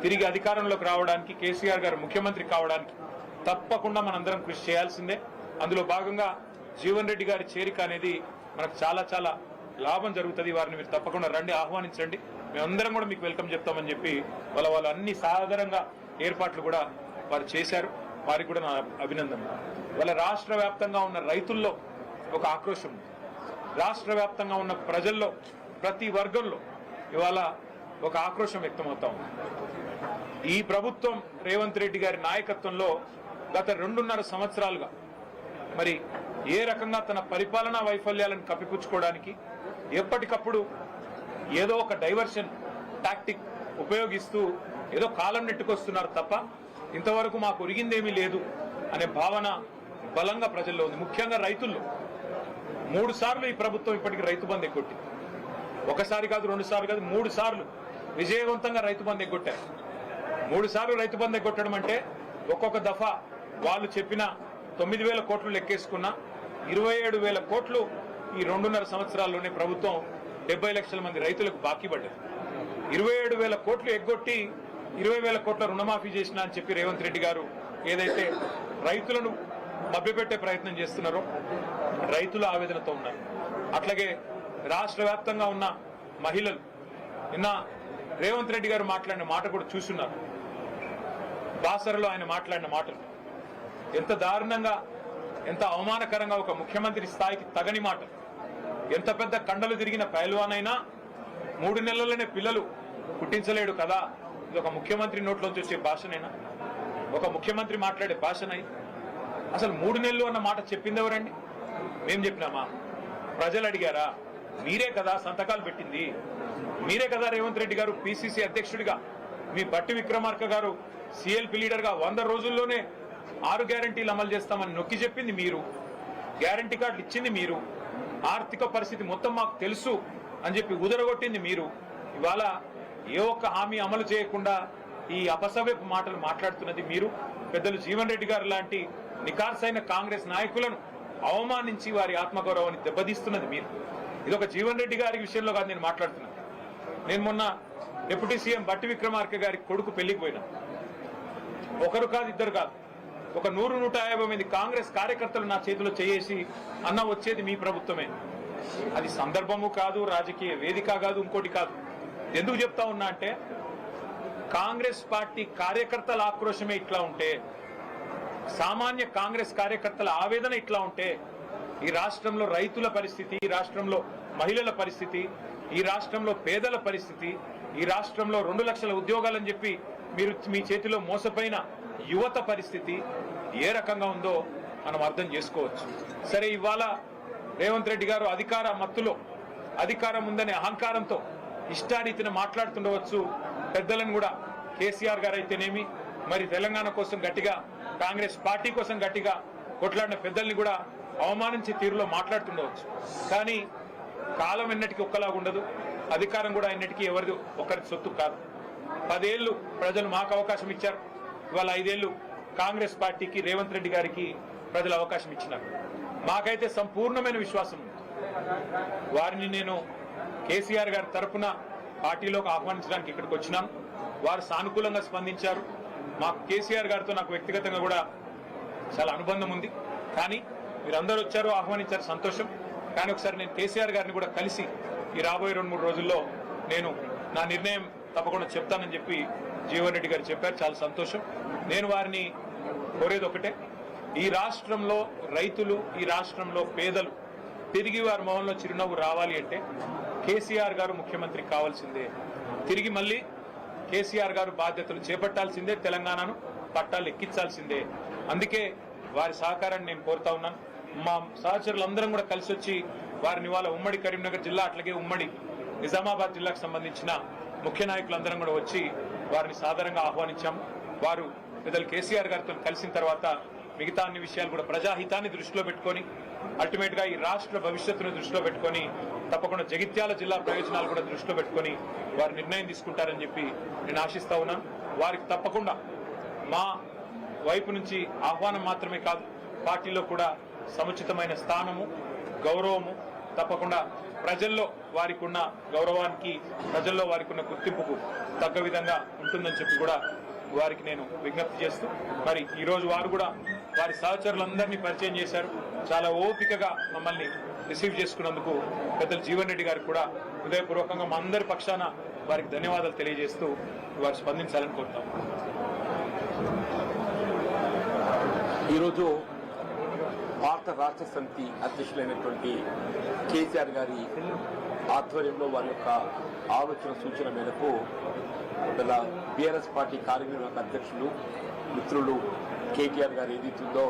తిరిగి అధికారంలోకి రావడానికి, కేసీఆర్ గారు ముఖ్యమంత్రి కావడానికి తప్పకుండా మనందరం కృషి చేయాల్సిందే. అందులో భాగంగా జీవన్ రెడ్డి గారి చేరిక అనేది మనకు చాలా చాలా లాభం జరుగుతుంది. వారిని మీరు తప్పకుండా రండి, ఆహ్వానించండి, మేమందరం కూడా మీకు వెల్కమ్ చెప్తామని చెప్పి వాళ్ళు అన్ని సాధారణంగా ఏర్పాట్లు కూడా వారు చేశారు. వారికి కూడా నా అభినందనలు. వాళ్ళ రాష్ట్ర వ్యాప్తంగా ఉన్న రైతుల్లో ఒక ఆక్రోశం ఉంది. రాష్ట్ర వ్యాప్తంగా ఉన్న ప్రజల్లో ప్రతి వర్గంలో ఇవాళ ఒక ఆక్రోశం వ్యక్తమవుతా ఉంది. ఈ ప్రభుత్వం రేవంత్ రెడ్డి గారి నాయకత్వంలో గత 2.5 సంవత్సరాలుగా మరి ఏ రకంగా తన పరిపాలనా వైఫల్యాలను కప్పిపుచ్చుకోవడానికి ఎప్పటికప్పుడు ఏదో ఒక డైవర్షన్ టాక్టిక్ ఉపయోగిస్తూ ఏదో కాలం నెట్టుకొస్తున్నారు తప్ప ఇంతవరకు మాకు ఒరిగిందేమీ లేదు అనే భావన బలంగా ప్రజల్లో ఉంది. ముఖ్యంగా రైతుల్లో 3 సార్లు ఈ ప్రభుత్వం ఇప్పటికీ రైతు బంధు ఎగ్గొట్టింది. ఒకసారి కాదు, 2 సార్లు కాదు, 3 సార్లు విజయవంతంగా రైతు బంధు ఎగ్గొట్టారు. 3 సార్లు రైతు బంధు ఎగ్గొట్టడం అంటే ఒక్కొక్క దఫా వాళ్ళు చెప్పిన 9,000 కోట్లు లెక్కేసుకున్న 27,000 కోట్లు ఈ 2.5 సంవత్సరాల్లోనే ప్రభుత్వం 70 లక్షల మంది రైతులకు బాకీ పడ్డది. 27,000 కోట్లు ఎగ్గొట్టి 20,000 కోట్ల రుణమాఫీ చేసినా అని చెప్పి రేవంత్ రెడ్డి గారు ఏదైతే రైతులను మభ్యపెట్టే ప్రయత్నం చేస్తున్నారో రైతుల ఆవేదనతో ఉన్నారు. అట్లాగే రాష్ట్ర వ్యాప్తంగా ఉన్న మహిళలు నిన్న రేవంత్ రెడ్డి గారు మాట్లాడిన మాట కూడా చూస్తున్నారు. బాసరలో ఆయన మాట్లాడిన మాటలు ఎంత దారుణంగా, ఎంత అవమానకరంగా, ఒక ముఖ్యమంత్రి స్థాయికి తగని మాట. ఎంత పెద్ద కండలు తిరిగిన పైల్వానైనా 3 నెలల్లోనే పిల్లలు పుట్టించలేడు కదా, ఇది ఒక ముఖ్యమంత్రి నోట్లోంచి వచ్చే భాషనైనా, ఒక ముఖ్యమంత్రి మాట్లాడే భాషనై? అసలు 3 నెలలు అన్న మాట చెప్పింది ఎవరండి? మేం చెప్పినామా? ప్రజలు అడిగారా? మీరే కదా సంతకాలు పెట్టింది, మీరే కదా రేవంత్ రెడ్డి గారు పిసిసి అధ్యక్షుడిగా, మీ బట్టి విక్రమార్క గారు సిఎల్పి లీడర్గా 100 రోజుల్లోనే 6 గ్యారంటీలు అమలు చేస్తామని నొక్కి చెప్పింది మీరు, గ్యారంటీ కార్డులు ఇచ్చింది మీరు, ఆర్థిక పరిస్థితి మొత్తం మాకు తెలుసు అని చెప్పి ఉదరగొట్టింది మీరు. ఇవాళ ఏ ఒక్క హామీ అమలు చేయకుండా ఈ అపసవ్యపు మాటలు మాట్లాడుతున్నది మీరు. పెద్దలు జీవన్ రెడ్డి గారు లాంటి నికార్సైన కాంగ్రెస్ నాయకులను అవమానించి వారి ఆత్మగౌరవాన్ని దెబ్బతీస్తున్నది మీరు. ఇది ఒక జీవన్ రెడ్డి గారి విషయంలో కాదు నేను మాట్లాడుతున్నాను. నేను మొన్న డిప్యూటీ సీఎం బట్టి విక్రమార్క గారి కొడుకు పెళ్లికి పోయినా. ఒకరు కాదు, ఇద్దరు కాదు, ఒక 100-150 మంది కాంగ్రెస్ కార్యకర్తలు నా చేతిలో చేసి అన్న వచ్చేది మీ ప్రభుత్వమే. అది సందర్భము కాదు, రాజకీయ వేదిక కాదు, ఇంకోటి కాదు. ఎందుకు చెప్తా ఉన్నా అంటే కాంగ్రెస్ పార్టీ కార్యకర్తల ఆక్రోశమే ఇట్లా ఉంటే, సామాన్య కాంగ్రెస్ కార్యకర్తల ఆవేదన ఇట్లా ఉంటే, ఈ రాష్ట్రంలో రైతుల పరిస్థితి, ఈ రాష్ట్రంలో మహిళల పరిస్థితి, ఈ రాష్ట్రంలో పేదల పరిస్థితి, ఈ రాష్ట్రంలో 2 లక్షల ఉద్యోగాలని చెప్పి మీరు మీ చేతిలో మోసపోయిన యువత పరిస్థితి ఏ రకంగా ఉందో మనం అర్థం చేసుకోవచ్చు. సరే, ఇవాళ రేవంత్ రెడ్డి గారు అధికార మత్తులో, అధికారం ఉందనే అహంకారంతో ఇష్టారీతిన మాట్లాడుతుండవచ్చు. పెద్దలను కూడా కేసీఆర్ గారు అయితేనేమి, మరి తెలంగాణ కోసం గట్టిగా, కాంగ్రెస్ పార్టీ కోసం గట్టిగా కొట్లాడిన పెద్దల్ని కూడా అవమానించే తీరులో మాట్లాడుతుండవచ్చు. కానీ కాలం ఎన్నటికీ ఒక్కలాగా ఉండదు, అధికారం కూడా ఎన్నటికీ ఎవరిది ఒకరి సొత్తు కాదు. 10 ఏళ్లు ప్రజలు మాకు అవకాశం ఇచ్చారు. ఇవాళ 5 ఏళ్లు కాంగ్రెస్ పార్టీకి, రేవంత్ రెడ్డి గారికి ప్రజలు అవకాశం ఇచ్చినారు. మాకైతే సంపూర్ణమైన విశ్వాసం ఉంది. వారిని నేను కేసీఆర్ గారి తరఫున పార్టీలోకి ఆహ్వానించడానికి ఇక్కడికి వచ్చినాను. వారు సానుకూలంగా స్పందించారు. మాకు కేసీఆర్ గారితో నాకు వ్యక్తిగతంగా కూడా చాలా అనుబంధం ఉంది. కానీ మీరందరూ వచ్చారు, ఆహ్వానించారు, సంతోషం. కానీ ఒకసారి నేను కేసీఆర్ గారిని కూడా కలిసి ఈ రాబోయే 2-3 రోజుల్లో నేను నా నిర్ణయం తప్పకుండా చెప్తానని చెప్పి జీవన్ రెడ్డి గారు చెప్పారు. చాలా సంతోషం. నేను వారిని కోరేది ఒకటే, ఈ రాష్ట్రంలో రైతులు, ఈ రాష్ట్రంలో పేదలు తిరిగి వారి మొహంలో చిరునవ్వు రావాలి అంటే కేసీఆర్ గారు ముఖ్యమంత్రి కావాల్సిందే. తిరిగి మళ్ళీ కేసీఆర్ గారు బాధ్యతలు చేపట్టాల్సిందే, తెలంగాణను పట్టాలు ఎక్కించాల్సిందే. అందుకే వారి సహకారాన్ని నేను కోరుతా ఉన్నాను. మా సహచరులందరం కూడా కలిసి వచ్చి వారిని ఇవాళ ఉమ్మడి కరీంనగర్ జిల్లా, అట్లాగే ఉమ్మడి నిజామాబాద్ జిల్లాకు సంబంధించిన ముఖ్య నాయకులందరం కూడా వచ్చి వారిని సాధారణంగా ఆహ్వానించాము. వారు పెద్దలు కేసీఆర్ గారితో కలిసిన తర్వాత మిగతా అన్ని విషయాలు కూడా ప్రజాహితాన్ని దృష్టిలో పెట్టుకొని, అల్టిమేట్ గా ఈ రాష్ట్ర భవిష్యత్తును దృష్టిలో పెట్టుకొని, తప్పకుండా జగిత్యాల జిల్లా ప్రయోజనాలు కూడా దృష్టిలో పెట్టుకొని వారు నిర్ణయం తీసుకుంటారని చెప్పి నేను ఆశిస్తా ఉన్నాను. వారికి తప్పకుండా మా వైపు నుంచి ఆహ్వానం మాత్రమే కాదు, పార్టీలో కూడా సముచితమైన స్థానము, గౌరవము తప్పకుండా ప్రజల్లో వారికి ఉన్న గౌరవానికి ప్రజల్లో వారికి ఉన్న గుర్తింపుకు తగ్గ విధంగా ఉంటుందని చెప్పి కూడా వారికి నేను విజ్ఞప్తి చేస్తూ మరి ఈరోజు వారు కూడా వారి సహచరులందరినీ పరిచయం చేశారు. చాలా ఓపికగా మమ్మల్ని రిసీవ్ చేసుకున్నందుకు పెద్దలు జీవన్ రెడ్డి గారికి కూడా హృదయపూర్వకంగా మా అందరి పక్షాన వారికి ధన్యవాదాలు తెలియజేస్తూ వారు స్పందించాలని కోరుతాం. ఈరోజు భారత రాష్ట్ర సమితి అధ్యక్షులైనటువంటి కేసీఆర్ గారి ఆధ్వర్యంలో వారి యొక్క ఆలోచన సూచన మేరకు ఇలా బీఆర్ఎస్ పార్టీ కార్యనిర్వాహక అధ్యక్షులు మిత్రులు కేటీఆర్ గారు ఏదైతుందో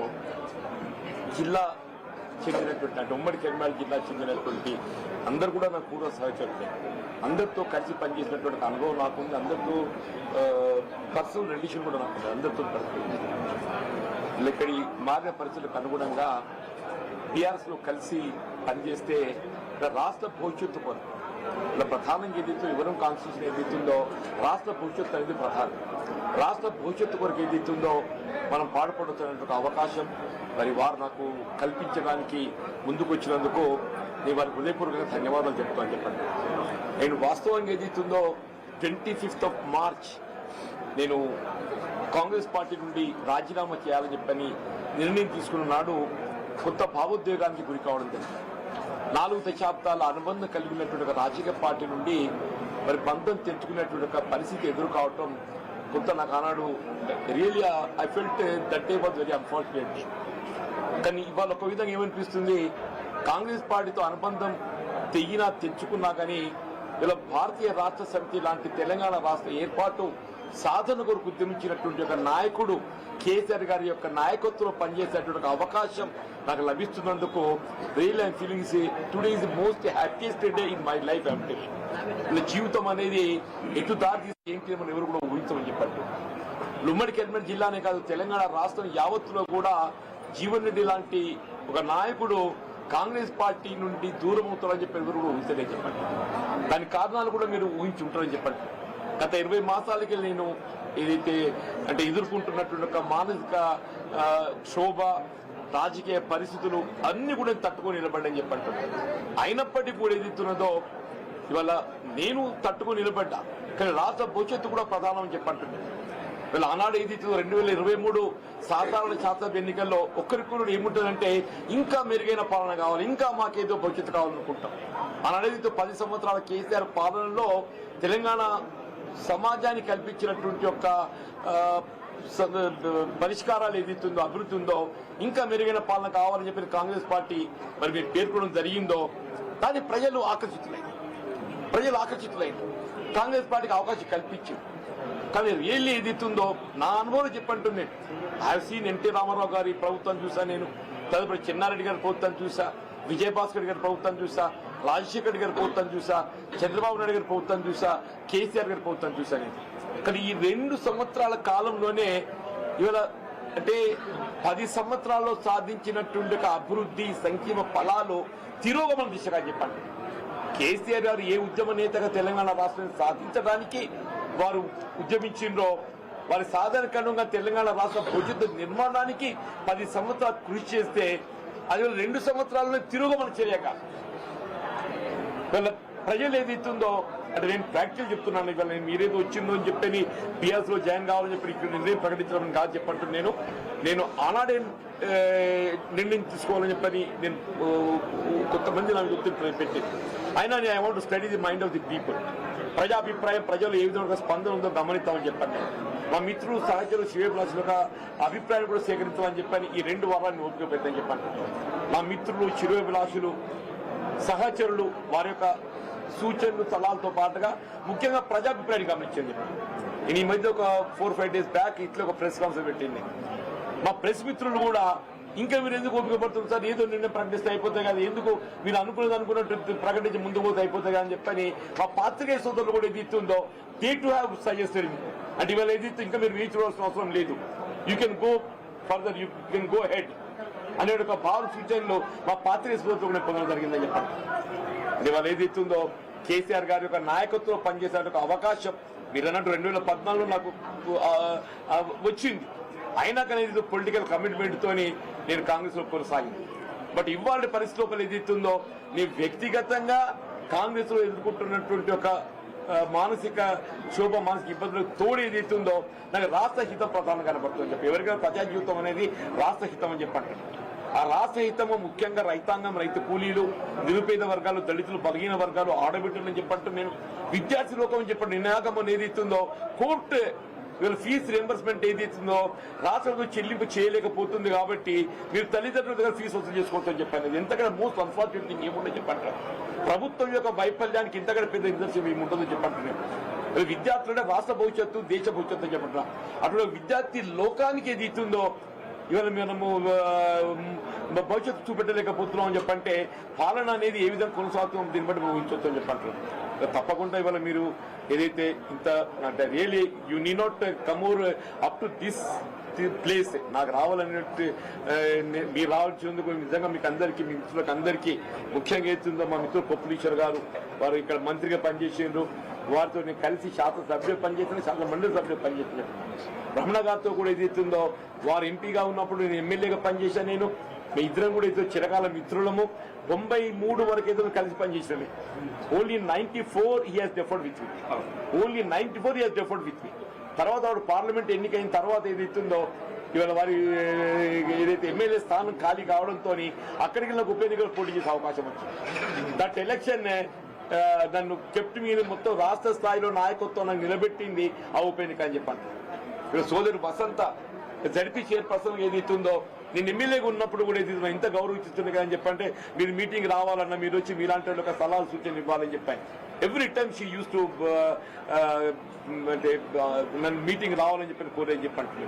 జిల్లా చెందినటువంటి అంటే ఉమ్మడి కరీంనగర్ జిల్లా చెందినటువంటి అందరు కూడా నాకు పూర్వ సహచరులే. అందరితో కలిసి పనిచేసినటువంటి అనుభవం నాకుంది. అందరితో పర్సనల్ రిలేషన్ కూడా నాకు అందరితో ఇక్కడి మారిన పరిస్థితులకు అనుగుణంగా బీఆర్ఎస్లో కలిసి పనిచేస్తే రాష్ట్ర భవిష్యత్తు కొరకు ఇలా ప్రధానంగా ఏదైతే వివరం కాన్స్టిట్యూషన్ ఏదైతుందో రాష్ట్ర భవిష్యత్తు అనేది ప్రధానం. రాష్ట్ర భవిష్యత్తు కొరకు ఏదైతుందో మనం పాటుపడుతున్నటువంటి అవకాశం మరి వారు నాకు కల్పించడానికి ముందుకు వచ్చినందుకు నేను వారికి హృదయపూర్వకంగా ధన్యవాదాలు చెప్తాను. చెప్పండి, నేను వాస్తవంగా ఏదైతుందో 25 మార్చ్ నేను కాంగ్రెస్ పార్టీ నుండి రాజీనామా చేయాలని చెప్పని నిర్ణయం తీసుకున్న నాడు కొత్త భావోద్వేగానికి గురి కావడం జరిగింది. 4 దశాబ్దాల అనుబంధం కలిగినటువంటి ఒక రాజకీయ పార్టీ నుండి మరి బంధం తెచ్చుకునేటువంటి ఒక పరిస్థితి ఎదురు కావటం కొంత నాకు ఆనాడు really I felt that day was very unfortunate. కానీ ఇవాళ ఒక విధంగా ఏమనిపిస్తుంది, కాంగ్రెస్ పార్టీతో అనుబంధం తెచ్చుకున్నా కానీ ఇలా భారతీయ రాష్ట్ర సమితి లాంటి తెలంగాణ రాష్ట్ర ఏర్పాటు సాధన కొరకు ఉద్యమించినటువంటి ఒక నాయకుడు కేసీఆర్ గారి యొక్క నాయకత్వంలో పనిచేసేటువంటి అవకాశం నాకు లభిస్తున్నందుకు real I'm feelings today is the most happiest day in my life. అంటే ఇలా జీవితం అనేది ఎటు దారి తీసి ఏంటి మనం ఎవరు కూడా ఊహించమని చెప్పండి. ఉమ్మడి కరీంనగర్ జిల్లానే కాదు తెలంగాణ రాష్ట్రం యావత్తులో కూడా జీవన్ రెడ్డి లాంటి ఒక నాయకుడు కాంగ్రెస్ పార్టీ నుండి దూరం అవుతారని చెప్పి ఎవరు కూడా ఊహించలే చెప్పండి. దాని కారణాలు కూడా మీరు ఊహించి ఉంటారని చెప్పండి. గత 20 మాసాలకి నేను ఏదైతే అంటే ఎదుర్కొంటున్నటువంటి ఒక మానసిక క్షోభ రాజకీయ పరిస్థితులు అన్ని కూడా తట్టుకొని నిలబడ్డని చెప్పంటున్నాను. అయినప్పటికీ కూడా ఏదైతున్నదో ఇవాళ నేను తట్టుకొని నిలబడ్డా, కానీ రాష్ట్ర భవిష్యత్తు కూడా ప్రధానం అని చెప్పంటున్నాను. వీళ్ళ ఆనాడు ఏదైతే 2023 సాధారణ శాసనసభ ఎన్నికల్లో ఒక్కరికొకరు ఏముంటుందంటే ఇంకా మెరుగైన పాలన కావాలి, ఇంకా మాకేదో భవిష్యత్తు కావాలనుకుంటాం. ఆనాడు ఏదైతే 10 సంవత్సరాల కేసీఆర్ పాలనలో తెలంగాణ సమాజానికి కల్పించినటువంటి యొక్క పరిష్కారాలు ఏదైతుందో అభివృద్ధి ఉందో ఇంకా మెరుగైన పాలన కావాలని చెప్పిన కాంగ్రెస్ పార్టీ మరి మీరు పేర్కొనడం జరిగిందో దాన్ని ప్రజలు ఆకర్షితులైన కాంగ్రెస్ పార్టీకి అవకాశం కల్పించింది. కానీ రియల్లీ ఏదైతుందో నా అనుభవం చెప్పంటుంది. I have seen NT Rama Rao గారి ప్రభుత్వం చూసా, నేను తదుపరి చెన్నారెడ్డి గారి ప్రభుత్వం చూసా, విజయభాస్కర్ గారి ప్రభుత్వం చూసా, రాజశేఖర్ గారి ప్రభుత్వం చూసా, చంద్రబాబు నాయుడు గారి ప్రభుత్వం చూసా, కేసీఆర్ గారి ప్రభుత్వం చూసా. నేను కానీ ఈ 2 సంవత్సరాల కాలంలోనే ఇవాళ అంటే 10 సంవత్సరాల్లో సాధించినటువంటి అభివృద్ధి సంక్షేమ ఫలాలు తిరోగమన దిశగా చెప్పండి. కేసీఆర్ గారు ఏ ఉద్యమ నేతగా తెలంగాణ రాష్ట్రాన్ని సాధించడానికి వారు ఉద్యమించిండ్రో వారి సాధారణంగా తెలంగాణ రాష్ట్ర భవిష్యత్తు నిర్మాణానికి 10 సంవత్సరాలు కృషి చేస్తే అది 2 సంవత్సరాల్లో తిరోగమన చర్యగా వీళ్ళ ప్రజలు ఏదైతుందో అంటే నేను ప్రాక్టికల్ చెప్తున్నాను. ఇవాళ నేను మీరేదో వచ్చిందో అని చెప్పని బీఆర్ఎస్ లో జాయిన్ కావాలని చెప్పి ఇక్కడ నిర్ణయం ప్రకటించడం కాదు చెప్పంటున్నాను. నేను ఆనాడే నిర్ణయం తీసుకోవాలని చెప్పని నేను కొంతమంది నాకు గుర్తింపు పెట్టి అయినా నేను I want to study the mind of the people. ప్రజాభిప్రాయం ప్రజలు ఏ విధంగా స్పందన ఉందో గమనిస్తామని చెప్పండి. మా మిత్రులు సహచరులు శివప్లాస్ యొక్క అభిప్రాయం కూడా సేకరించమని చెప్పని ఈ 2 వారాన్ని ఓపిక పెట్టని చెప్పండి. మా మిత్రులు శిరోభిలాషులు సహచరులు వారి యొక్క సూచనలు సలహాలతో పాటుగా ముఖ్యంగా ప్రజాభిప్రాయాన్ని గమనించండి. నేను ఈ మధ్య ఒక 4-5 డేస్ బ్యాక్ ఇట్లా ఒక ప్రెస్ కాన్ఫరెన్స్ పెట్టింది. మా ప్రెస్ మిత్రులు కూడా ఇంకా మీరు ఎందుకు ఓపిక పడుతుంది సార్, ఏదో నిర్ణయం ప్రకటిస్తే అయిపోతాయి కదా, ఎందుకు మీరు అనుకున్నట్టు ప్రకటించి ముందుకు పోతే అయిపోతాయి కదా అని చెప్పని మా పాత్రికేయ సోదరులు కూడా ఏది ఇస్తుందో దే టు హ్యావ్ సజెస్టెడ్. అంటే ఇవాళ ఏది ఇంకా మీరు రీచ్ అవ్వాల్సిన అవసరం లేదు, you can go further, you can go head అనే ఒక భావ సూచనలు మా పాత్రికేయ సోదరులు కూడా పొందడం జరిగిందని చెప్పండి. అంటే వాళ్ళు ఏది ఇస్తుందో కేసీఆర్ గారి యొక్క నాయకత్వంలో పనిచేసే ఒక అవకాశం మీరు అన్నట్టు 2014లో నాకు వచ్చింది. అయినా కానీ ఇది పొలిటికల్ కమిట్మెంట్ తోని నేను కాంగ్రెస్ లో కొనసాగింది. బట్ ఇవాళ పరిస్థితి లోపల ఏదైతుందో నేను వ్యక్తిగతంగా కాంగ్రెస్ లో ఎదుర్కొంటున్నటువంటి ఒక మానసిక మానసిక ఇబ్బందులకు తోడు ఏదైతుందో నాకు రాష్ట్ర హితం ప్రధానం కనబడుతుందని చెప్పి ఎవరికైనా ప్రజా జీవితం అనేది రాష్ట్ర హితం అని చెప్పంటారు. ఆ రాష్ట్ర హితము ముఖ్యంగా రైతాంగం, రైతు కూలీలు, నిరుపేద వర్గాలు, దళితులు, బలహీన వర్గాలు, ఆడబిడ్డలని చెప్పంటారు. నేను విద్యార్థి లోకం అని చెప్పండి నినాగమం ఏదైతుందో కోర్టు వీళ్ళ ఫీజు రియంబర్స్మెంట్ ఏదైతుందో రాష్ట్రంలో చెల్లింపు చేయలేకపోతుంది కాబట్టి మీరు తల్లిదండ్రుల దగ్గర ఫీజు వసూలు చేసుకోవచ్చని చెప్పాను. ఎంతకన్నా మోస్ట్ అన్ఫార్చునేట్ థింగ్ ఏముండో చెప్పంటారు. ప్రభుత్వం యొక్క వైఫల్యానికి ఇంతకన్నా పెద్ద నిదర్శనం ఏముంటుందో చెప్పంటున్నాను. విద్యార్థులంటే రాష్ట్ర భవిష్యత్తు, దేశ భవిష్యత్తు అని చెప్పంటున్నా. అటు విద్యార్థి లోకానికి ఏది ఇస్తుందో ఇవాళ మనము భవిష్యత్తు చూపెట్టలేకపోతున్నాం అని చెప్పంటే పాలన అనేది ఏ విధంగా కొనసాగుతుందో దీన్ని బట్టి ఊహించవచ్చు అని చెప్పంటారు. తప్పకుండా ఇవాళ మీరు ఏదైతే ఇంత అంటే really you need not come up to this place నాకు రావాలన్నట్టు మీరు రావాల్సినందుకు నిజంగా మీకు అందరికీ, మీ మిత్రులకు అందరికీ ముఖ్యంగా ఏతుందో మా మిత్రులు పొప్పులీశ్వర్ గారు వారు ఇక్కడ మంత్రిగా పనిచేసిండ్రు. వారితో నేను కలిసి శాసనసభ్యులు పనిచేసిన, శాసన మండలి సభ్యులు పనిచేసిన. రమణ గారితో కూడా ఏదైతుందో వారు ఎంపీగా ఉన్నప్పుడు నేను ఎమ్మెల్యేగా పనిచేశాను. నేను మీ ఇద్దరం కూడా ఏదో చిరకాల మిత్రులము. 93 వరకు ఏదో కలిసి పనిచేసినవి. Only 94 he has deferred with me. Only 94 he has deferred with me. తర్వాత వాడు పార్లమెంట్ ఎన్నికైన తర్వాత ఏదైతుందో ఇవాళ వారి ఏదైతే ఎమ్మెల్యే స్థానం ఖాళీ కావడంతో అక్కడికి నాకు ఉప ఎన్నికలు పోటీ చేసే అవకాశం వచ్చింది. దట్ ఎలక్షన్ నన్ను కెప్ట్ మీద మొత్తం రాష్ట్ర స్థాయిలో నాయకత్వం నాకు నిలబెట్టింది ఆ ఉప ఎన్నిక అని చెప్పండి. ఇక్కడ సోదరు వసంత జడ్పీ చైర్పర్సన్ ఏదైతుందో నేను ఎమ్మెల్యేగా ఉన్నప్పుడు కూడా ఏది ఇంత గౌరవించుతుంది అని చెప్పంటే మీరు మీటింగ్ రావాలన్నా మీరు వచ్చి మీలాంటి వాళ్ళకి సలహాలు సూచనలు ఇవ్వాలని చెప్పాను. Every time she use to అంటే నన్ను మీటింగ్ రావాలని చెప్పి కోరేని చెప్పండి.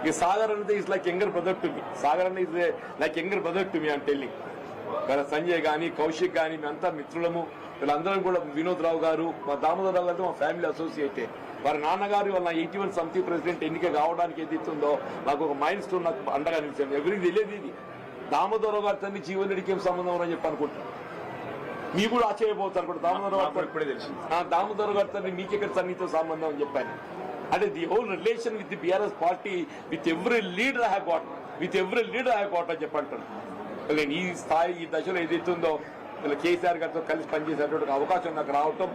ఈ సాగర్ అనేది is like younger brother to me. Sagar అనేది is like younger brother to me అని టెల్లింగ్. సంజయ్ కానీ, కౌశిక్ కానీ, మేమంతా మిత్రులము. వీళ్ళందరం కూడా వినోద్ రావు గారు, మా దామోదరరావు గారితో మా ఫ్యామిలీ అసోసియేటే. వారి నాన్నగారు వాళ్ళ 81 సమితి ప్రెసిడెంట్ ఎన్నిక కావడానికి ఏదైతుందో నాకు ఒక మైల్ స్టోన్ నాకు అండగా నిలిచాను. ఎవరికి తెలియదు ఇది. దామోదరరావు గారి తల్లి జీవన్ రెడ్డికి ఏం సంబంధం అని చెప్పి అనుకుంటున్నాను. మీకు కూడా ఆశ్చర్యపోతారు కూడా దామోదరరావు ఇప్పుడే తెలిసింది. దామోదరరావు గారి తల్లి మీకెక్కడ సన్నిహిత సంబంధం అని చెప్పాను. అంటే the whole relation with the BRS party with every leader I have got అని చెప్పంటాను. నేను ఈ స్థాయి, ఈ దశలో ఏదైతుందో ఇలా కేసీఆర్ గారితో కలిసి పనిచేసేటువంటి అవకాశం నాకు రావటం,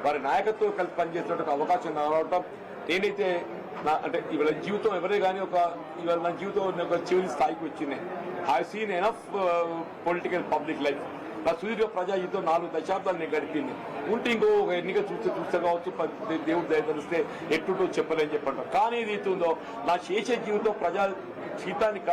వారి నాయకత్వం కలిసి పనిచేసేటువంటి అవకాశం నాకు రావటం, నేనైతే అంటే ఇవాళ జీవితం ఎవరే కానీ ఇవాళ నా జీవితం ఒక చివరి స్థాయికి వచ్చింది. I seen enough political public life. నా సుదీర్ఘ ప్రజా జీవితం 4 దశాబ్దాలు నేను గడిపింది. ఉంటే ఇంకో ఒక ఎన్నిక చూస్తే కావచ్చు, దేవుడు దయతలిస్తే ఎట్టుటో చెప్పలేని చెప్పంటాం. కానీ ఏదైతుందో నా శేష జీవితం ప్రజా జీవితాన్ని